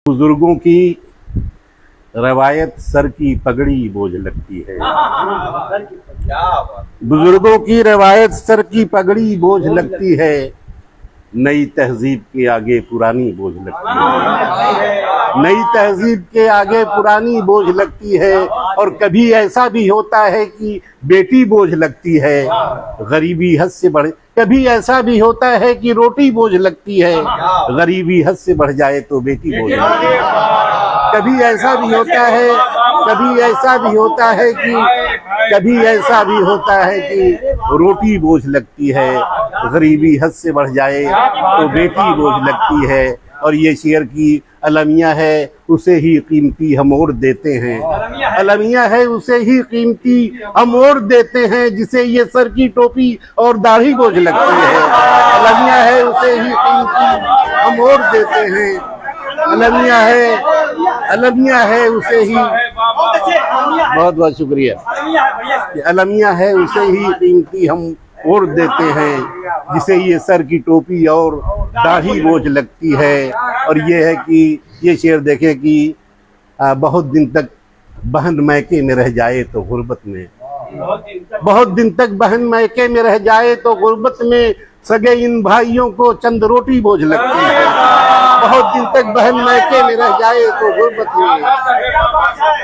बुजुर्गों की रवायत सर की पगड़ी बोझ लगती है। बुजुर्गों की रवायत सर की पगड़ी बोझ लगती है। नई तहजीब के आगे पुरानी बोझ लगती है। नई तहजीब के आगे पुरानी बोझ लगती है। और कभी ऐसा भी होता है कि बेटी बोझ लगती है। गरीबी हद से बढ़, कभी ऐसा भी होता है कि रोटी बोझ लगती है। गरीबी हद से बढ़ जाए तो बेटी बोझ लगती है। कभी ऐसा भी होता है, कभी ऐसा भी होता है कि कभी ऐसा भी होता है कि रोटी बोझ लगती है। गरीबी हद से बढ़ जाए तो बेटी बोझ लगती है। और ये शेर की अलमिया है, उसे ही कीमती हम और देते हैं। अलमिया है, उसे ही कीमती हम और देते हैं, जिसे ये सर की टोपी और दाढ़ी बोझ लगती है। अलमिया है, उसे ही कीमती हम और देते हैं। अलमिया है, अलमिया है, उसे ही, बहुत बहुत शुक्रिया। अलमिया है, उसे ही कीमती हम और देते हैं, जिसे ये सर की टोपी और दाढ़ी बोझ लगती है। और ये है कि ये शेर देखें कि बहुत दिन तक बहन मैके में रह जाए तो गुर्बत में, बहुत दिन तक बहन मैके में रह जाए तो गुर्बत में, सगे इन भाइयों को चंद रोटी बोझ लगती है। बहुत दिन तक बहन मैके में रह जाए तो गुर्बत में,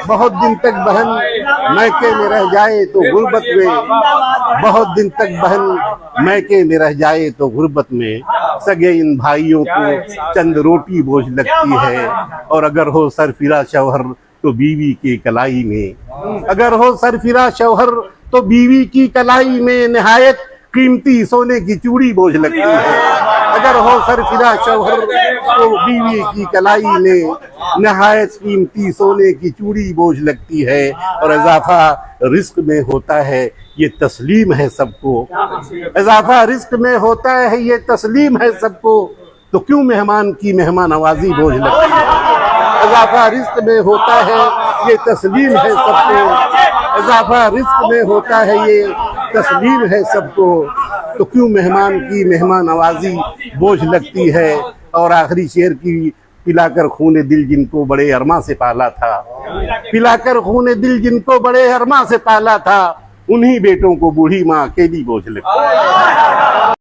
बहुत दिन तक बहन मैके में रह जाए तो गुर्बत में, बहुत दिन तक बहन मैके में रह जाए तो गुर्बत में, सगे इन भाइयों को चंद रोटी बोझ लगती है। और अगर हो सरफिरा शौहर तो बीवी की कलाई में, अगर हो सरफिरा शौहर तो बीवी की कलाई में, निहायत कीमती सोने की चूड़ी बोझ लगती है। अगर हो सरफिरा शौहर तो बीवी की कलाई में, निहायत कीमती सोने की चूड़ी बोझ लगती है। और इजाफा रिस्क में होता है, ये तस्लीम है सबको। इजाफा रिस्क में होता है, ये तस्लीम है सबको, तो क्यों मेहमान की मेहमान नवाजी बोझ लगती है। इजाफा रिस्क में होता है, ये तस्लीम है सबको। इजाफा रिस्क में होता है, ये तस्लीम है सबको, तो क्यों मेहमान की मेहमान नवाजी बोझ लगती है। और आखिरी शेर की, पिलाकर खूने दिल जिनको बड़े अरमा से पाला था, पिलाकर खूने दिल जिनको बड़े अरमा से पाला था, उन्हीं बेटों को बूढ़ी माँ अकेली बोझ लगती है।